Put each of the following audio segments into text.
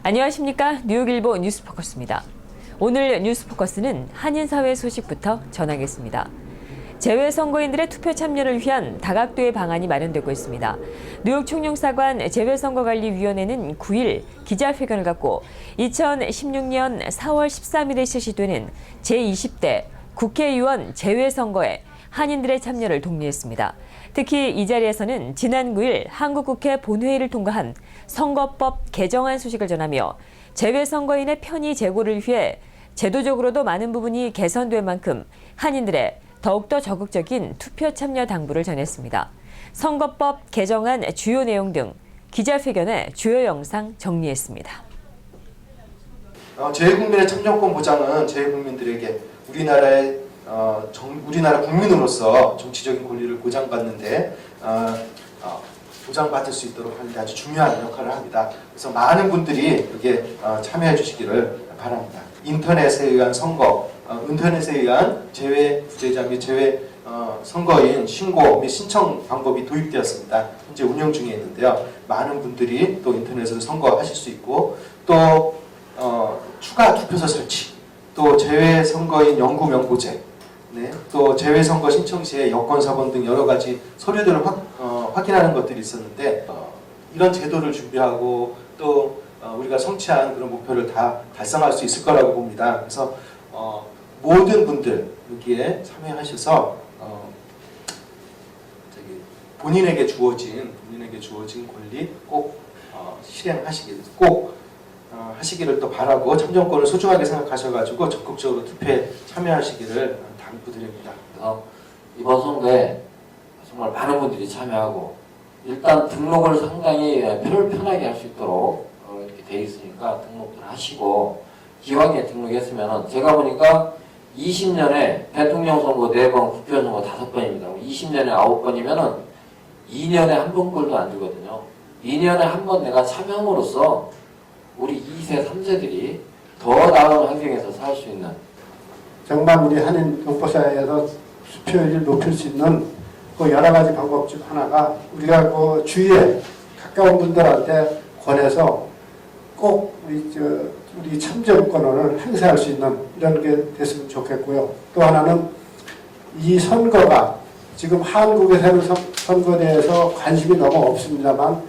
안녕하십니까. 뉴욕일보 뉴스포커스입니다. 오늘 뉴스포커스는 한인사회 소식부터 전하겠습니다. 재외선거인들의 투표 참여를 위한 다각도의 방안이 마련되고 있습니다. 뉴욕 총영사관 재외선거관리위원회는 9일 기자회견을 갖고 2016년 4월 13일에 실시되는 제20대 국회의원 재외선거에 한인들의 참여를 독려했습니다. 특히 이 자리에서는 지난 9일 한국국회 본회의를 통과한 선거법 개정안 소식을 전하며 재외선거인의 편의 제고를 위해 제도적으로도 많은 부분이 개선될 만큼 한인들의 더욱더 적극적인 투표 참여 당부를 전했습니다. 선거법 개정안 주요 내용 등 기자회견의 주요 영상 정리했습니다. 재외국민의 참정권 보장은 재외국민들에게 우리나라 국민으로서 정치적인 권리를 보장받는데 보장받을 수 있도록 하는 데 아주 중요한 역할을 합니다. 그래서 많은 분들이 여기에 참여해 주시기를 바랍니다. 인터넷에 의한 선거, 인터넷에 의한 재외 부재자 및 재외 선거인 신고 및 신청 방법이 도입되었습니다. 현재 운영 중에 있는데요. 많은 분들이 또 인터넷으로 선거하실 수 있고 또 추가 투표소 설치, 또 재외 선거인 연구 명부제, 또 재외선거 신청 시에 여권, 사본 등 여러 가지 서류들을 확인하는 것들이 있었는데 이런 제도를 준비하고 또 우리가 성취한 그런 목표를 다 달성할 수 있을 거라고 봅니다. 그래서 모든 분들 여기에 참여하셔서 본인에게 주어진 권리 꼭 하시기를 또 바라고 참정권을 소중하게 생각하셔가지고 적극적으로 투표에 참여하시기를 당부드립니다. 이번 선거에 정말 많은 분들이 참여하고 일단 등록을 상당히 편하게 할 수 있도록 이렇게 돼 있으니까 등록을 하시고 기왕에 등록했으면 제가 보니까 20년에 대통령 선거 4번, 국회의원 선거 5번입니다. 20년에 9번이면은 2년에 한 번꼴도 안 주거든요. 2년에 한 번 내가 참여함으로써 우리 2세, 3세들이 더 나은 환경에서 살 수 있는 정말 우리 한인 동포사회에서 수표율을 높일 수 있는 그 여러 가지 방법 중 하나가 우리가 그 주위에 가까운 분들한테 권해서 꼭 우리 참정권을 행사할 수 있는 이런 게 됐으면 좋겠고요. 또 하나는 이 선거가 지금 한국에서는 선거에 대해서 관심이 너무 없습니다만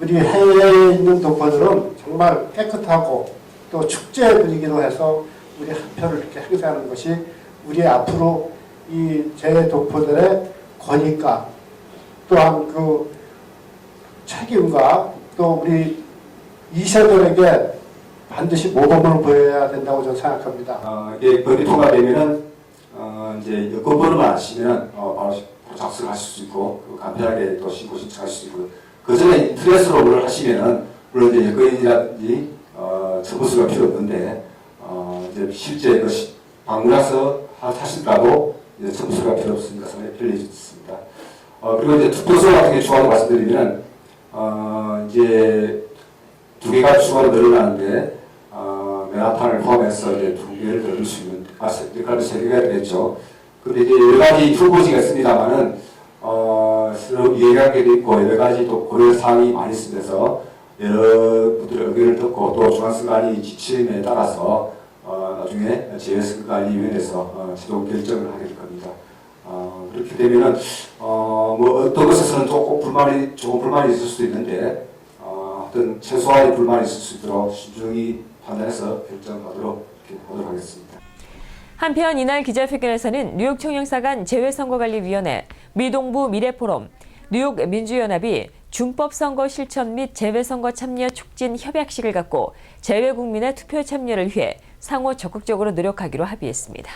우리 해외에 있는 동포들은 정말 깨끗하고 또 축제 분위기로 해서 우리 한 표를 이렇게 행사하는 것이 우리 앞으로 이 재외 동포들의 권위가 또한 그 책임과 또 우리 2세들에게 반드시 모범을 보여야 된다고 저는 생각합니다. 이게 법이 통과되면은 이제 여권번호만 아시면 바로 작성을 하실 수 있고 간편하게 또 신고 신청하실 수 있고 그 전에 인터넷으로 하시면은 물론 이제 여권이라든지 접수가 필요 없는데 이제 실제 방문해서 하시더라도 이제 접수가 필요 없으니까 상당히 편리해졌습니다. 그리고 이제 투표소 같은 게 추가로 말씀드리면 이제 2개가 추가로 늘어나는데 맨하탄을 포함해서 이제 2개를 늘릴 수 있는 여기까지 3개가 되겠죠. 근데 이제 여러 가지 후보지가 있습니다만은 이해관계도 있고 여러 가지 또 고려 사항이 많이 있으면서 여러 분들의 의견을 듣고 또 중앙선관위 지침에 따라서 나중에 재외선거관리위원회에서 최종 결정을 하게 될 겁니다. 그렇게 되면은 뭐 어떤 것에서는 조금 불만이 있을 수도 있는데 어떤 최소한의 불만이 있을 수 있도록 신중히 판단해서 결정하도록 이렇게 하도록 하겠습니다. 한편 이날 기자회견에서는 뉴욕 총영사관 재외선거관리위원회, 미동부 미래포럼, 뉴욕 민주연합이 준법선거 실천 및 재외선거 참여 촉진 협약식을 갖고 재외국민의 투표 참여를 위해 상호 적극적으로 노력하기로 합의했습니다.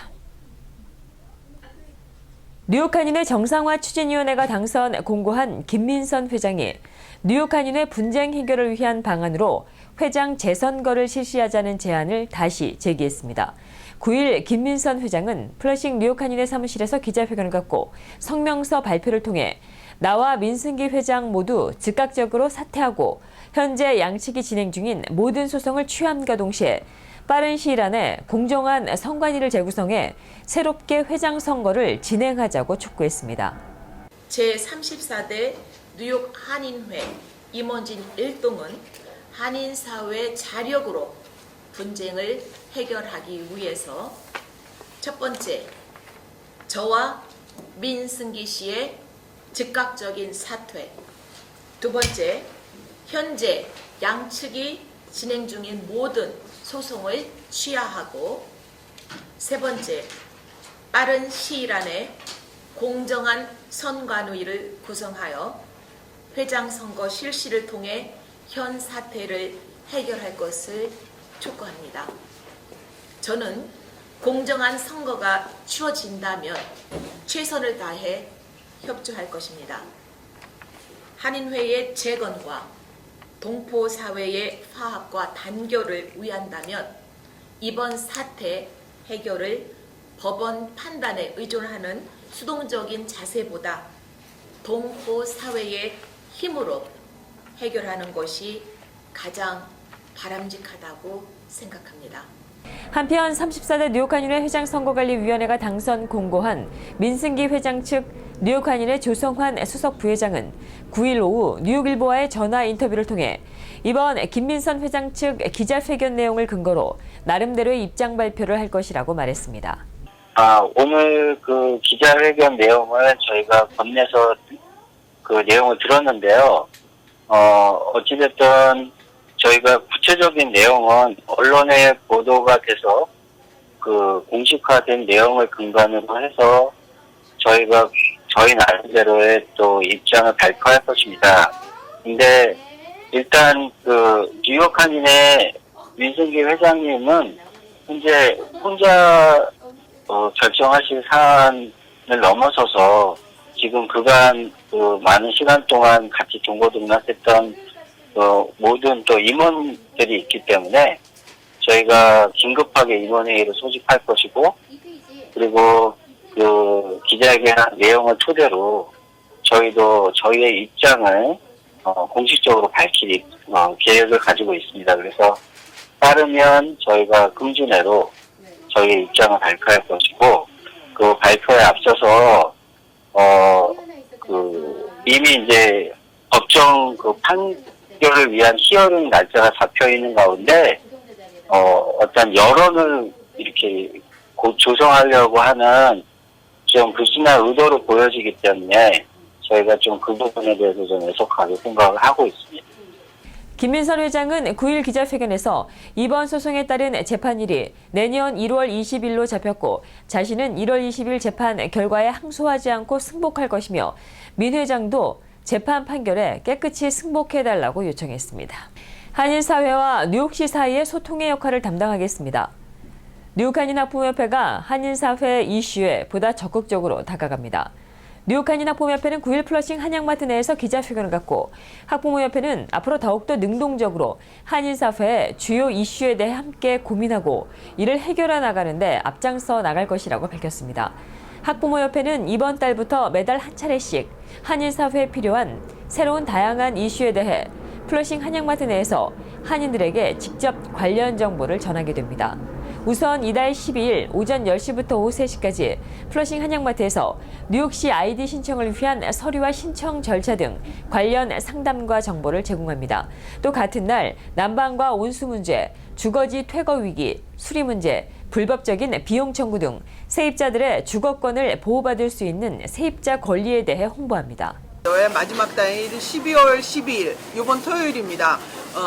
뉴욕 한인회 정상화 추진위원회가 당선 공고한 김민선 회장이 뉴욕 한인회 분쟁 해결을 위한 방안으로 회장 재선거를 실시하자는 제안을 다시 제기했습니다. 9일 김민선 회장은 플러싱 뉴욕 한인회 사무실에서 기자회견을 갖고 성명서 발표를 통해 나와 민승기 회장 모두 즉각적으로 사퇴하고 현재 양측이 진행 중인 모든 소송을 취함과 동시에 빠른 시일 안에 공정한 선관위를 재구성해 새롭게 회장 선거를 진행하자고 촉구했습니다. 제34대 뉴욕 한인회 임원진 일동은 한인 사회의 자력으로 분쟁을 해결하기 위해서 첫 번째, 저와 민승기 씨의 즉각적인 사퇴. 두 번째, 현재 양측이 진행 중인 모든 소송을 취하하고, 세 번째, 빠른 시일 안에 공정한 선관위를 구성하여 회장 선거 실시를 통해 현 사태를 해결할 것을 촉구합니다. 저는 공정한 선거가 치러진다면 최선을 다해 협조할 것입니다. 한인회의 재건과 동포사회의 화합과 단결을 위한다면 이번 사태 해결을 법원 판단에 의존하는 수동적인 자세보다 동포사회의 힘으로 해결하는 것이 가장 바람직하다고 생각합니다. 한편 34대 뉴욕 한인회 회장 선거관리위원회가 당선 공고한 민승기 회장 측 뉴욕 한인회 조성환 수석 부회장은 9일 오후 뉴욕일보와의 전화 인터뷰를 통해 이번 김민선 회장 측 기자회견 내용을 근거로 나름대로의 입장 발표를 할 것이라고 말했습니다. 오늘 그 기자회견 내용을 저희가 건네서 그 내용을 들었는데요. 어찌됐든 저희가 구체적인 내용은 언론에 보도가 돼서 그 공식화된 내용을 근간으로 해서 저희가 저희 나름대로의 또 입장을 발표할 것입니다. 근데 일단 그 뉴욕 한인회 민승기 회장님은 현재 혼자 결정하실 사안을 넘어서서 지금 그간 그 많은 시간 동안 같이 동고동락했던 모든 또 임원들이 있기 때문에 저희가 긴급하게 임원회의를 소집할 것이고, 그리고 그 기자회견 내용을 토대로 저희도 저희의 입장을 공식적으로 밝힐 계획을 가지고 있습니다. 그래서 빠르면 저희가 금주 내로 저희의 입장을 발표할 것이고, 그 발표에 앞서서 이미 이제 법정 그 판결을 위한 히어링 날짜가 잡혀 있는 가운데 어떤 여론을 이렇게 조성하려고 하는 좀 불순한 의도로 보여지기 때문에 저희가 좀 그 부분에 대해서 좀 애석하게 생각을 하고 있습니다. 김민선 회장은 9일 기자회견에서 이번 소송에 따른 재판일이 내년 1월 20일로 잡혔고 자신은 1월 20일 재판 결과에 항소하지 않고 승복할 것이며 민 회장도 재판 판결에 깨끗이 승복해달라고 요청했습니다. 한인사회와 뉴욕시 사이의 소통의 역할을 담당하겠습니다. 뉴욕 한인학부모협회가 한인사회 이슈에 보다 적극적으로 다가갑니다. 뉴욕 한인학부모협회는 9일 플러싱 한양마트 내에서 기자회견을 갖고 학부모협회는 앞으로 더욱더 능동적으로 한인사회의 주요 이슈에 대해 함께 고민하고 이를 해결해 나가는데 앞장서 나갈 것이라고 밝혔습니다. 학부모협회는 이번 달부터 매달 한 차례씩 한인사회에 필요한 새로운 다양한 이슈에 대해 플러싱 한양마트 내에서 한인들에게 직접 관련 정보를 전하게 됩니다. 우선 이달 12일 오전 10시부터 오후 3시까지 플러싱 한양마트에서 뉴욕시 아이디 신청을 위한 서류와 신청 절차 등 관련 상담과 정보를 제공합니다. 또 같은 날 난방과 온수 문제, 주거지 퇴거 위기, 수리 문제, 불법적인 비용 청구 등 세입자들의 주거권을 보호받을 수 있는 세입자 권리에 대해 홍보합니다. 마지막 달인 12월 12일 이번 토요일입니다.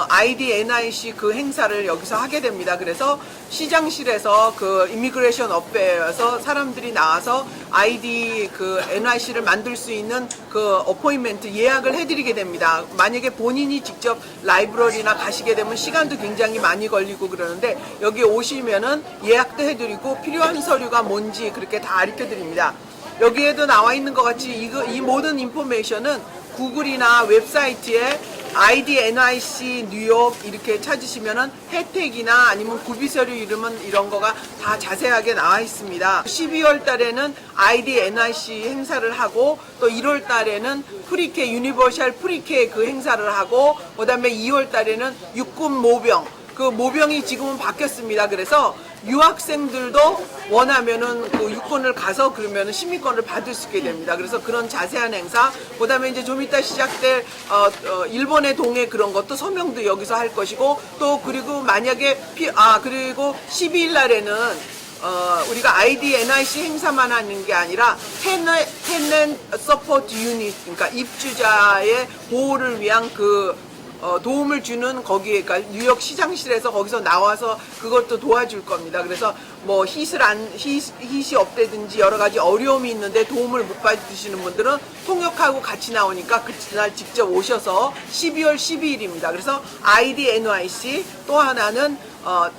ID NIC 그 행사를 여기서 하게 됩니다. 그래서 시장실에서 그 이미그레이션 어페어에서 사람들이 나와서 ID 그 NIC를 만들 수 있는 그 어포인먼트 예약을 해드리게 됩니다. 만약에 본인이 직접 라이브러리나 가시게 되면 시간도 굉장히 많이 걸리고 그러는데 여기 오시면은 예약도 해드리고 필요한 서류가 뭔지 그렇게 다 알려드립니다. 여기에도 나와 있는 것 같이 이 모든 인포메이션은 구글이나 웹사이트에 ID NIC 뉴욕 이렇게 찾으시면은 혜택이나 아니면 구비서류 이런 거가 다 자세하게 나와 있습니다. 12월 달에는 ID NIC 행사를 하고 또 1월 달에는 프리케 유니버셜 프리케 그 행사를 하고 그다음에 2월 달에는 육군 모병 그 모병이 지금은 바뀌었습니다. 그래서 유학생들도 원하면은 그 유권을 가서 그러면은 시민권을 받을 수 있게 됩니다. 그래서 그런 자세한 행사, 그다음에 이제 좀 이따 시작될 일본의 동해 그런 것도 서명도 여기서 할 것이고, 또 그리고 만약에 그리고 12일 날에는 우리가 ID NIC 행사만 하는 게 아니라 텐넨 서포트 유닛, 그러니까 입주자의 보호를 위한 도움을 주는 거기에, 그러니까 뉴욕 시장실에서 거기서 나와서 그것도 도와줄 겁니다. 그래서 뭐 hit이 없다든지 여러 가지 어려움이 있는데 도움을 못 받으시는 분들은 통역하고 같이 나오니까 그날 직접 오셔서 12월 12일입니다. 그래서 ID NYC, 또 하나는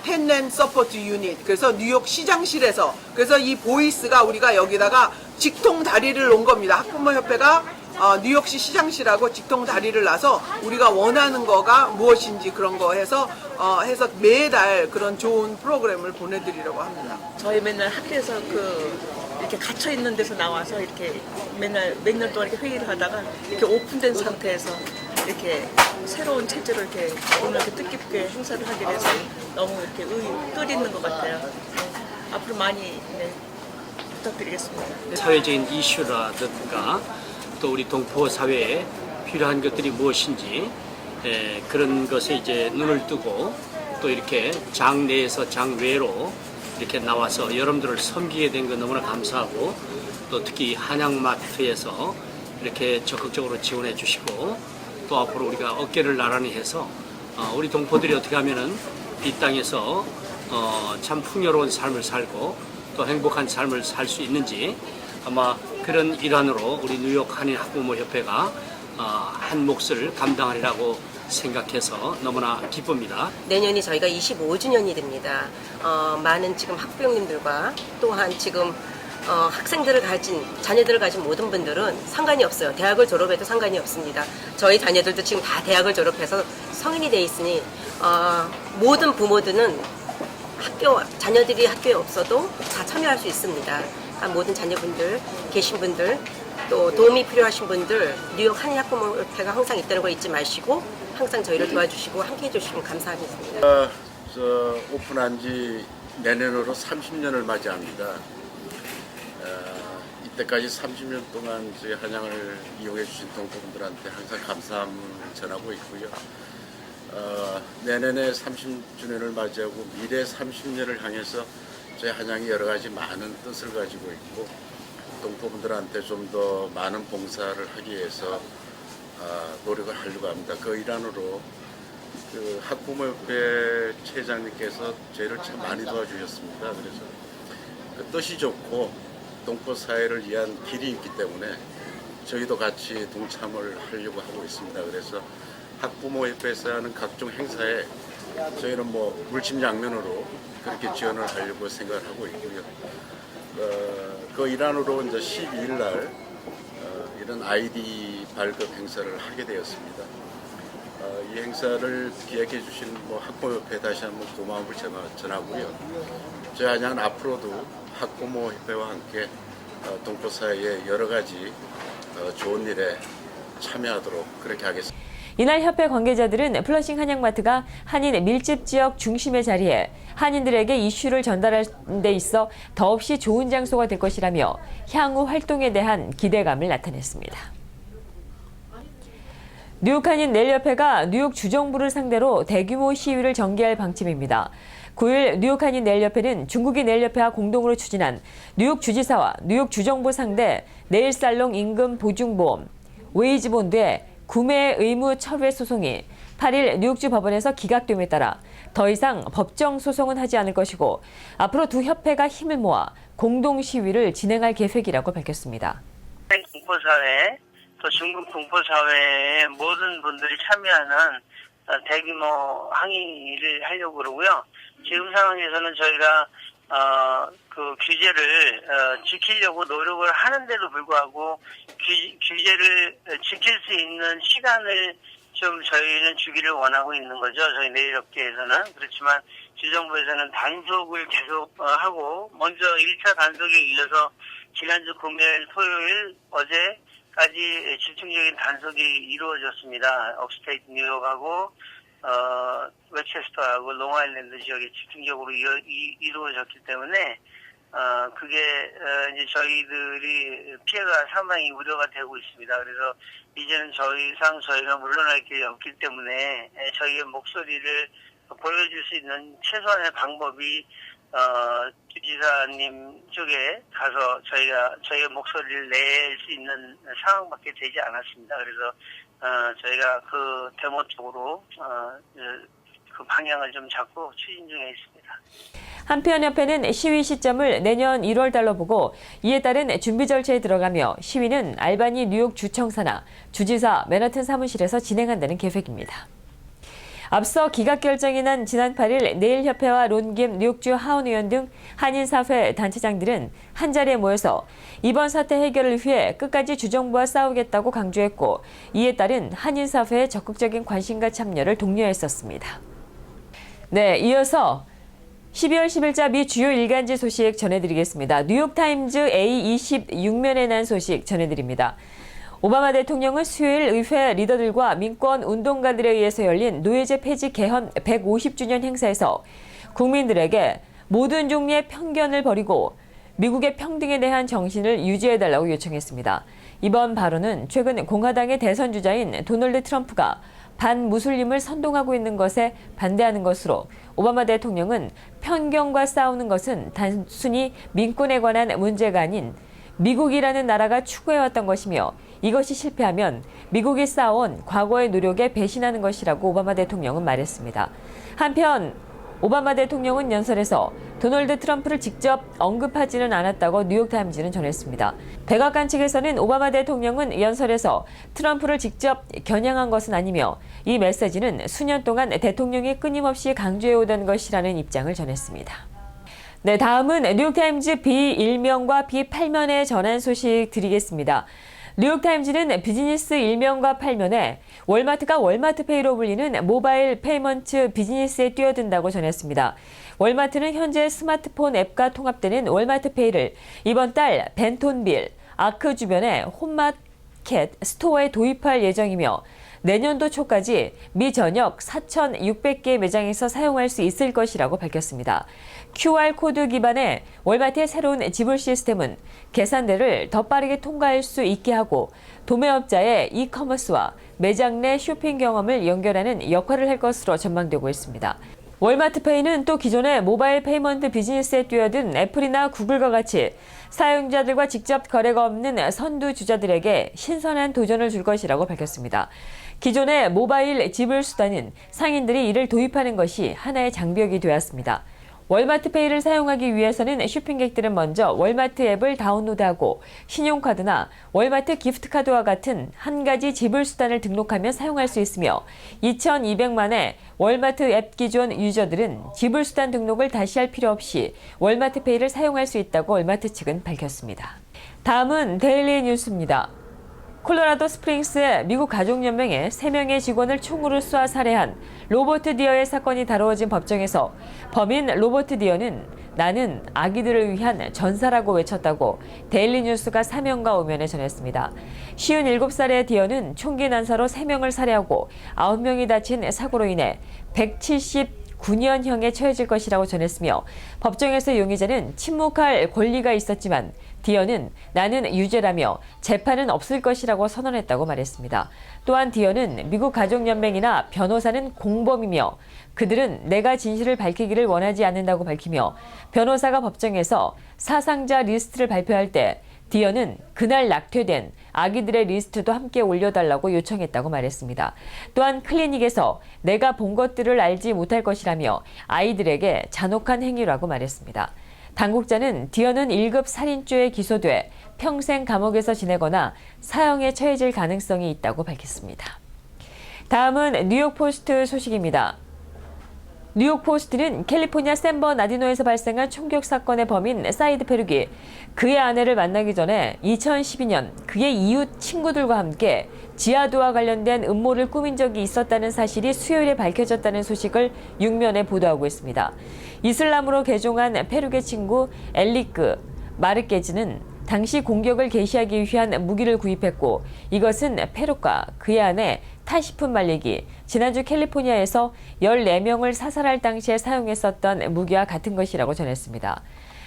텐넨 서포트 유닛, 그래서 뉴욕 시장실에서, 그래서 이 보이스가 우리가 여기다가 직통 다리를 놓은 겁니다. 학부모협회가 뉴욕시 시장실하고 직통 다리를 놔서 우리가 원하는 거가 무엇인지 그런 거 해서 매달 그런 좋은 프로그램을 보내드리려고 합니다. 저희 맨날 학교에서 이렇게 갇혀 있는 데서 나와서 이렇게 맨날 몇 년 동안 이렇게 회의를 하다가 이렇게 오픈된 상태에서 이렇게 새로운 체제로 이렇게 오늘 이렇게 뜻깊게 행사를 하게 돼서 너무 이렇게 뜻있는 것 같아요. 앞으로 많이 부탁드리겠습니다. 사회적인 이슈라든가 또 우리 동포 사회에 필요한 것들이 무엇인지 그런 것에 이제 눈을 뜨고 또 이렇게 장 내에서 장 외로 이렇게 나와서 여러분들을 섬기게 된 거 너무나 감사하고, 또 특히 한양마트에서 이렇게 적극적으로 지원해 주시고, 또 앞으로 우리가 어깨를 나란히 해서 우리 동포들이 어떻게 하면은 이 땅에서 참 풍요로운 삶을 살고 또 행복한 삶을 살 수 있는지, 아마 그런 일환으로 우리 뉴욕 한인 학부모 협회가 한 몫을 감당하리라고 생각해서 너무나 기쁩니다. 내년이 저희가 25주년이 됩니다. 많은 지금 학부형님들과 또한 지금 자녀들을 가진 모든 분들은 상관이 없어요. 대학을 졸업해도 상관이 없습니다. 저희 자녀들도 지금 다 대학을 졸업해서 성인이 돼 있으니 모든 부모들은 자녀들이 학교에 없어도 다 참여할 수 있습니다. 모든 자녀분들, 계신 분들, 또 도움이 필요하신 분들, 뉴욕 한인학부모협회가 항상 있다는 거 잊지 마시고 항상 저희를 도와주시고 함께 해주시면 감사하겠습니다. 오픈한 지 내년으로 30년을 맞이합니다. 이때까지 30년 동안 저희 한양을 이용해 주신 동포분들한테 항상 감사함을 전하고 있고요. 내년에 30주년을 맞이하고 미래 30년을 향해서 저희 한양이 여러 가지 많은 뜻을 가지고 있고, 동포분들한테 좀 더 많은 봉사를 하기 위해서 노력을 하려고 합니다. 그 일환으로 학부모협회 회장님께서 저희를 참 많이 도와주셨습니다. 그래서 그 뜻이 좋고 동포 사회를 위한 길이 있기 때문에 저희도 같이 동참을 하려고 하고 있습니다. 그래서 학부모협회에서 하는 각종 행사에 저희는 뭐 물심양면으로 그렇게 지원을 하려고 생각을 하고 있고요. 그 일환으로 이제 12일 날 이런 아이디 발급 행사를 하게 되었습니다. 이 행사를 기획해 주신 학부모협회 다시 한번 고마움을 전하고요. 저희 한양은 앞으로도 학부모협회와 함께 동포 사회의 여러 가지 좋은 일에 참여하도록 그렇게 하겠습니다. 이날 협회 관계자들은 플러싱 한양마트가 한인 밀집 지역 중심의 자리에 한인들에게 이슈를 전달하는 데 있어 더없이 좋은 장소가 될 것이라며 향후 활동에 대한 기대감을 나타냈습니다. 뉴욕 한인 넬협회가 뉴욕 주정부를 상대로 대규모 시위를 전개할 방침입니다. 9일 뉴욕 한인 넬협회는 중국인 넬협회와 공동으로 추진한 뉴욕 주지사와 뉴욕 주정부 상대 네일살롱 임금 보증보험, 웨이즈본드의 구매 의무 철회 소송이 8일 뉴욕주 법원에서 기각됨에 따라 더 이상 법정 소송은 하지 않을 것이고, 앞으로 두 협회가 힘을 모아 공동 시위를 진행할 계획이라고 밝혔습니다. 동포사회, 또 중국 동포사회의 모든 분들이 참여하는 대규모 항의를 하려고 그러고요. 지금 상황에서는 저희가 그 규제를 지키려고 노력을 하는데도 불구하고 규제를 지킬 수 있는 시간을 좀 저희는 주기를 원하고 있는 거죠. 저희 내일업계에서는. 그렇지만 주정부에서는 단속을 계속 하고, 먼저 1차 단속에 이어서 지난주 금요일, 토요일, 어제까지 집중적인 단속이 이루어졌습니다. 업스테이트 뉴욕하고 웨체스터하고 롱아일랜드 지역에 집중적으로 이루어졌기 때문에 그게 이제 저희들이 피해가 상당히 우려가 되고 있습니다. 그래서 이제는 더 이상 저희가 물러날 길이 없기 때문에 저희의 목소리를 보여줄 수 있는 최소한의 방법이 주지사님 쪽에 가서 저희의 목소리를 낼 수 있는 상황밖에 되지 않았습니다. 그래서 저희가 그 데모 쪽으로 그 방향을 좀 잡고 추진 중에 있습니다. 한편 협회는 시위 시점을 내년 1월 달로 보고 이에 따른 준비 절차에 들어가며 시위는 알바니 뉴욕 주청사나 주지사 맨하튼 사무실에서 진행한다는 계획입니다. 앞서 기각 결정이 난 지난 8일 네일협회와 론김 뉴욕주 하원의원 등 한인사회 단체장들은 한자리에 모여서 이번 사태 해결을 위해 끝까지 주정부와 싸우겠다고 강조했고 이에 따른 한인사회의 적극적인 관심과 참여를 독려했었습니다. 네, 이어서 12월 10일자 미 주요 일간지 소식 전해드리겠습니다. 뉴욕타임즈 A26면에 난 소식 전해드립니다. 오바마 대통령은 수요일 의회 리더들과 민권 운동가들에 의해서 열린 노예제 폐지 개헌 150주년 행사에서 국민들에게 모든 종류의 편견을 버리고 미국의 평등에 대한 정신을 유지해달라고 요청했습니다. 이번 발언은 최근 공화당의 대선 주자인 도널드 트럼프가 반무슬림을 선동하고 있는 것에 반대하는 것으로 오바마 대통령은 편견과 싸우는 것은 단순히 민권에 관한 문제가 아닌 미국이라는 나라가 추구해왔던 것이며 이것이 실패하면 미국이 쌓아온 과거의 노력에 배신하는 것이라고 오바마 대통령은 말했습니다. 한편 오바마 대통령은 연설에서 도널드 트럼프를 직접 언급하지는 않았다고 뉴욕타임즈는 전했습니다. 백악관 측에서는 오바마 대통령은 연설에서 트럼프를 직접 겨냥한 것은 아니며 이 메시지는 수년 동안 대통령이 끊임없이 강조해오던 것이라는 입장을 전했습니다. 네, 다음은 뉴욕타임즈 B1면과 B8면에 전한 소식 드리겠습니다. 뉴욕타임즈는 비즈니스 1면과 8면에 월마트가 월마트페이로 불리는 모바일 페이먼트 비즈니스에 뛰어든다고 전했습니다. 월마트는 현재 스마트폰 앱과 통합되는 월마트페이를 이번 달 벤톤빌, 아크 주변의 홈마켓 스토어에 도입할 예정이며 내년도 초까지 미 전역 4,600개 매장에서 사용할 수 있을 것이라고 밝혔습니다. QR코드 기반의 월마트의 새로운 지불 시스템은 계산대를 더 빠르게 통과할 수 있게 하고 도매업자의 이커머스와 매장 내 쇼핑 경험을 연결하는 역할을 할 것으로 전망되고 있습니다. 월마트페이는 또 기존의 모바일 페이먼트 비즈니스에 뛰어든 애플이나 구글과 같이 사용자들과 직접 거래가 없는 선두주자들에게 신선한 도전을 줄 것이라고 밝혔습니다. 기존의 모바일 지불 수단은 상인들이 이를 도입하는 것이 하나의 장벽이 되었습니다. 월마트페이를 사용하기 위해서는 쇼핑객들은 먼저 월마트 앱을 다운로드하고 신용카드나 월마트 기프트카드와 같은 한 가지 지불 수단을 등록하며 사용할 수 있으며 2,200만의 월마트 앱 기존 유저들은 지불 수단 등록을 다시 할 필요 없이 월마트페이를 사용할 수 있다고 월마트 측은 밝혔습니다. 다음은 데일리 뉴스입니다. 콜로라도 스프링스의 미국 가족연맹의 3명의 직원을 총으로 쏴 살해한 로버트 디어의 사건이 다루어진 법정에서 범인 로버트 디어는 나는 아기들을 위한 전사라고 외쳤다고 데일리 뉴스가 사명과 오면에 전했습니다. 57살의 디어는 총기 난사로 3명을 살해하고 9명이 다친 사고로 인해 179년형에 처해질 것이라고 전했으며 법정에서 용의자는 침묵할 권리가 있었지만 디어는 나는 유죄라며 재판은 없을 것이라고 선언했다고 말했습니다. 또한 디어는 미국 가족연맹이나 변호사는 공범이며 그들은 내가 진실을 밝히기를 원하지 않는다고 밝히며 변호사가 법정에서 사상자 리스트를 발표할 때 디어는 그날 낙퇴된 아기들의 리스트도 함께 올려달라고 요청했다고 말했습니다. 또한 클리닉에서 내가 본 것들을 알지 못할 것이라며 아이들에게 잔혹한 행위라고 말했습니다. 당국자는 디어는 1급 살인죄에 기소돼 평생 감옥에서 지내거나 사형에 처해질 가능성이 있다고 밝혔습니다. 다음은 뉴욕포스트 소식입니다. 뉴욕포스트는 캘리포니아 샌버나디노에서 발생한 총격 사건의 범인 사이드 페룩이 그의 아내를 만나기 전에 2012년 그의 이웃 친구들과 함께 지하도와 관련된 음모를 꾸민 적이 있었다는 사실이 수요일에 밝혀졌다는 소식을 6면에 보도하고 있습니다. 이슬람으로 개종한 페룩의 친구 엘리크 마르케즈는 당시 공격을 개시하기 위한 무기를 구입했고 이것은 페루카, 그의 아내 타시푼 말리기, 지난주 캘리포니아에서 14명을 사살할 당시에 사용했었던 무기와 같은 것이라고 전했습니다.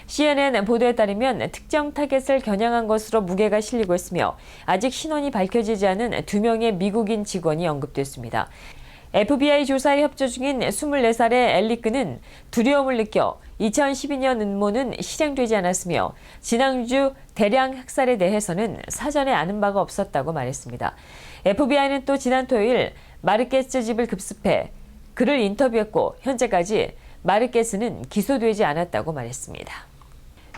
CNN 보도에 따르면 특정 타겟을 겨냥한 것으로 무게가 실리고 있으며 아직 신원이 밝혀지지 않은 2명의 미국인 직원이 언급됐습니다. FBI 조사에 협조 중인 24살의 엘리크는 두려움을 느껴 2012년 음모는 실행되지 않았으며 지난주 대량 학살에 대해서는 사전에 아는 바가 없었다고 말했습니다. FBI는 또 지난 토요일 마르케스 집을 급습해 그를 인터뷰했고 현재까지 마르케스는 기소되지 않았다고 말했습니다.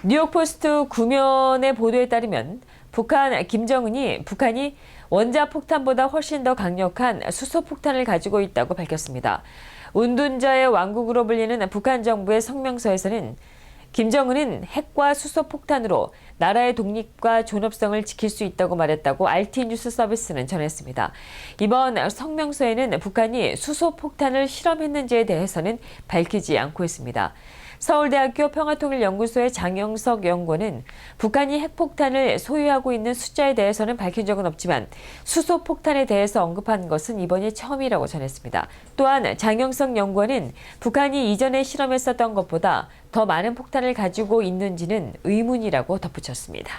뉴욕포스트 구면의 보도에 따르면 북한 김정은이 북한이 원자폭탄보다 훨씬 더 강력한 수소폭탄을 가지고 있다고 밝혔습니다. 운둔자의 왕국으로 불리는 북한 정부의 성명서에서는 김정은은 핵과 수소폭탄으로 나라의 독립과 존엄성을 지킬 수 있다고 말했다고 RT 뉴스 서비스는 전했습니다. 이번 성명서에는 북한이 수소폭탄을 실험했는지에 대해서는 밝히지 않고 있습니다. 서울대학교 평화통일연구소의 장영석 연구원은 북한이 핵폭탄을 소유하고 있는 숫자에 대해서는 밝힌 적은 없지만 수소폭탄에 대해서 언급한 것은 이번이 처음이라고 전했습니다. 또한 장영석 연구원은 북한이 이전에 실험했었던 것보다 더 많은 폭탄을 가지고 있는지는 의문이라고 덧붙였습니다.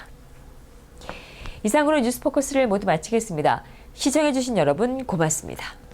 이상으로 뉴스포커스를 모두 마치겠습니다. 시청해주신 여러분 고맙습니다.